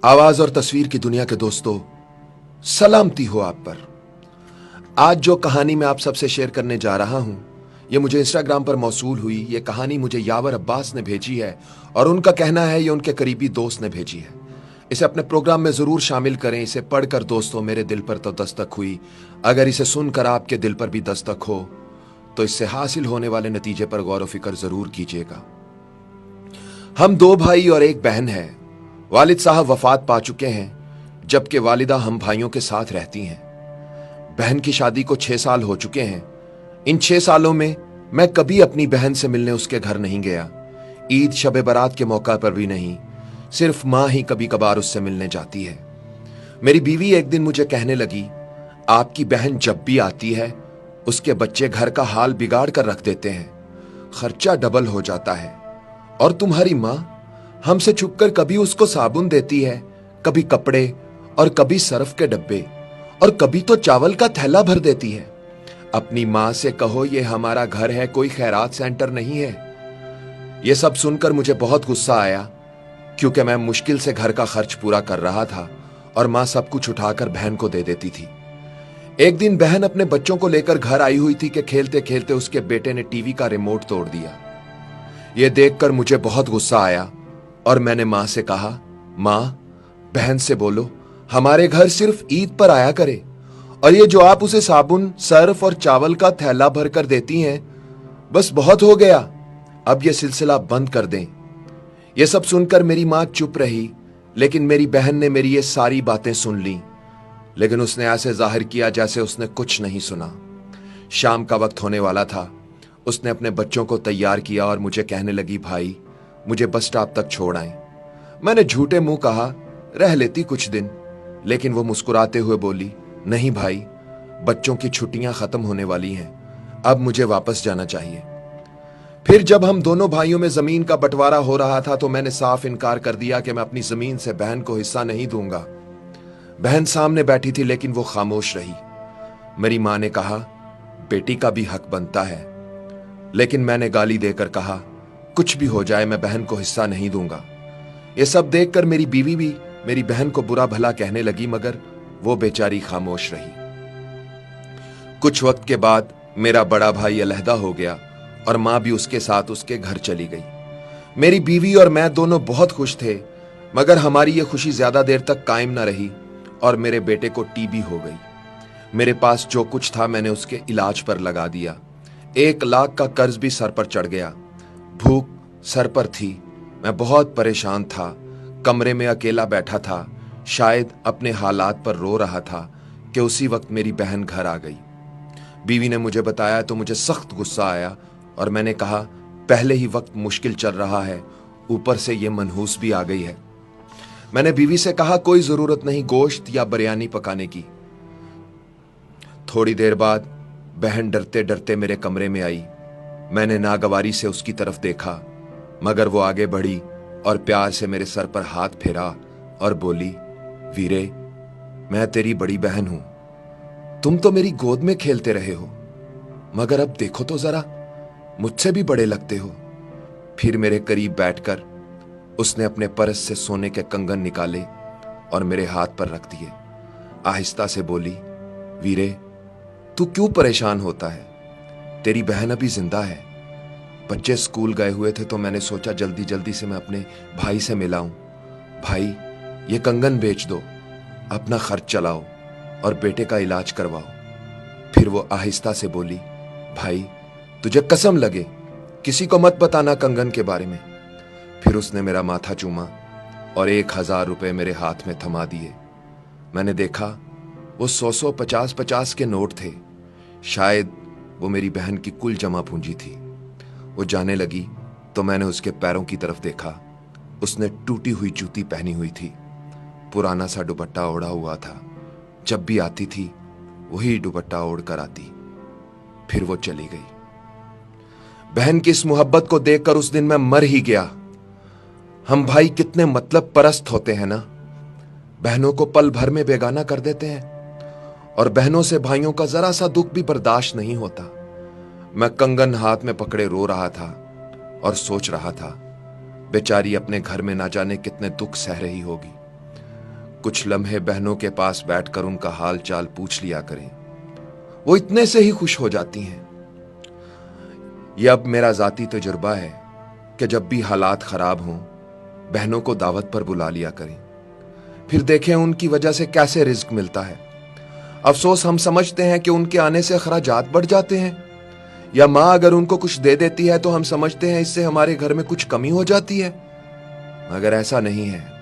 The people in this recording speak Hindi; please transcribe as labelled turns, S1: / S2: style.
S1: आवाज और तस्वीर की दुनिया के दोस्तों, सलामती हो आप पर। आज जो कहानी मैं आप सबसे शेयर करने जा रहा हूं, ये मुझे इंस्टाग्राम पर मौसूल हुई। ये कहानी मुझे यावर अब्बास ने भेजी है और उनका कहना है ये उनके करीबी दोस्त ने भेजी है। इसे अपने प्रोग्राम में जरूर शामिल करें। इसे पढ़कर दोस्तों मेरे दिल पर तो दस्तक हुई, अगर इसे सुनकर आपके दिल पर भी दस्तक हो तो इससे हासिल होने वाले नतीजे पर गौर व फिक्र जरूर कीजिएगा। हम दो भाई और एक बहन है। वालिद साहब वफात पा चुके हैं, जबकि वालिदा हम भाइयों के साथ रहती हैं। बहन की शादी को 6 साल हो चुके हैं। इन 6 सालों में मैं कभी अपनी बहन से मिलने उसके घर नहीं गया। ईद शब बारात के मौका पर भी नहीं। सिर्फ माँ ही कभी कभार उससे मिलने जाती है। मेरी बीवी एक दिन मुझे कहने लगी, आपकी बहन जब भी आती है उसके बच्चे घर का हाल बिगाड़ कर रख देते हैं, खर्चा डबल हो जाता है। और तुम्हारी माँ हमसे छुपकर कभी उसको साबुन देती है, कभी कपड़े और कभी सर्फ के डब्बे और कभी तो चावल का थैला भर देती है। अपनी माँ से कहो ये हमारा घर है, कोई खैरात सेंटर नहीं है। यह सब सुनकर मुझे बहुत गुस्सा आया, क्योंकि मैं मुश्किल से घर का खर्च पूरा कर रहा था और माँ सब कुछ उठाकर बहन को दे देती थी। एक दिन बहन अपने बच्चों को लेकर घर आई हुई थी कि खेलते खेलते उसके बेटे ने टीवी का रिमोट तोड़ दिया। यह देखकर मुझे बहुत गुस्सा आया और मैंने माँ से कहा, माँ बहन से बोलो हमारे घर सिर्फ ईद पर आया करे, और ये जो आप उसे साबुन सर्फ और चावल का थैला भर कर देती हैं, बस बहुत हो गया, अब यह सिलसिला बंद कर दें। यह सब सुनकर मेरी माँ चुप रही, लेकिन मेरी बहन ने मेरी ये सारी बातें सुन ली, लेकिन उसने ऐसे जाहिर किया जैसे उसने कुछ नहीं सुना। शाम का वक्त होने वाला था। उसने अपने बच्चों को तैयार किया और मुझे कहने लगी, भाई मुझे बस स्टॉप तक छोड़ आए। मैंने झूठे मुंह कहा, रह लेती कुछ दिन, लेकिन वो मुस्कुराते हुए बोली, नहीं भाई, बच्चों की छुट्टियां खत्म होने वाली हैं, अब मुझे वापस जाना चाहिए। फिर जब हम दोनों भाइयों में जमीन का बंटवारा हो रहा था तो मैंने साफ इनकार कर दिया कि मैं अपनी जमीन से बहन को हिस्सा नहीं दूंगा। बहन सामने बैठी थी लेकिन वो खामोश रही। मेरी मां ने कहा, बेटी का भी हक बनता है, लेकिन मैंने गाली देकर कहा, कुछ भी हो जाए मैं बहन को हिस्सा नहीं दूंगा। यह सब देखकर मेरी बीवी भी मेरी बहन को बुरा भला कहने लगी, मगर वो बेचारी खामोश रही। कुछ वक्त के बाद मेरा बड़ा भाई अलहदा हो गया और मां भी उसके साथ उसके घर चली गई। मेरी बीवी और मैं दोनों बहुत खुश थे, मगर हमारी यह खुशी ज्यादा देर तक कायम न रही और मेरे बेटे को टीबी हो गई। मेरे पास जो कुछ था मैंने उसके इलाज पर लगा दिया। 1 लाख का कर्ज भी सर पर चढ़ गया। भूख सर पर थी। मैं बहुत परेशान था। कमरे में अकेला बैठा था, शायद अपने हालात पर रो रहा था कि उसी वक्त मेरी बहन घर आ गई। बीवी ने मुझे बताया तो मुझे सख्त गुस्सा आया और मैंने कहा, पहले ही वक्त मुश्किल चल रहा है, ऊपर से ये मनहूस भी आ गई है। मैंने बीवी से कहा, कोई जरूरत नहीं गोश्त या बिरयानी पकाने की। थोड़ी देर बाद बहन डरते डरते मेरे कमरे में आई। मैंने नागवारी से उसकी तरफ देखा, मगर वो आगे बढ़ी और प्यार से मेरे सर पर हाथ फेरा और बोली, वीरे मैं तेरी बड़ी बहन हूं, तुम तो मेरी गोद में खेलते रहे हो, मगर अब देखो तो जरा, मुझसे भी बड़े लगते हो। फिर मेरे करीब बैठकर उसने अपने पर्स से सोने के कंगन निकाले और मेरे हाथ पर रख दिए। आहिस्ता से बोली, वीरे तू क्यों परेशान होता है, तेरी बहन अभी जिंदा है। बच्चे स्कूल गए हुए थे तो मैंने सोचा जल्दी जल्दी से मैं अपने भाई से मिलाऊं। भाई ये कंगन बेच दो, अपना खर्च चलाओ और बेटे का इलाज करवाओ। फिर वो आहिस्ता से बोली, भाई तुझे कसम लगे किसी को मत बताना कंगन के बारे में। फिर उसने मेरा माथा चूमा और 1000 रुपए मेरे हाथ में थमा दिए। मैंने देखा वो 100 50 के नोट थे। शायद वो मेरी बहन की कुल जमा पूंजी थी। वो जाने लगी तो मैंने उसके पैरों की तरफ देखा। उसने टूटी हुई जूती पहनी हुई थी, पुराना सा दुपट्टा ओढ़ा हुआ था। जब भी आती थी वही दुपट्टा ओढ़ कर आती। फिर वो चली गई। बहन की इस मोहब्बत को देखकर उस दिन मैं मर ही गया। हम भाई कितने मतलब परस्त होते हैं ना, बहनों को पल भर में बेगाना कर देते हैं, और बहनों से भाइयों का जरा सा दुख भी बर्दाश्त नहीं होता। मैं कंगन हाथ में पकड़े रो रहा था और सोच रहा था, बेचारी अपने घर में ना जाने कितने दुख सह रही होगी। कुछ लम्हे बहनों के पास बैठकर उनका हाल चाल पूछ लिया करें, वो इतने से ही खुश हो जाती हैं। यह अब मेरा जाती तजुर्बा है कि जब भी हालात खराब हों बहनों को दावत पर बुला लिया करें, फिर देखें उनकी वजह से कैसे रिज्क मिलता है। अफसोस हम समझते हैं कि उनके आने से खराजात बढ़ जाते हैं, या माँ अगर उनको कुछ दे देती है तो हम समझते हैं इससे हमारे घर में कुछ कमी हो जाती है, मगर ऐसा नहीं है।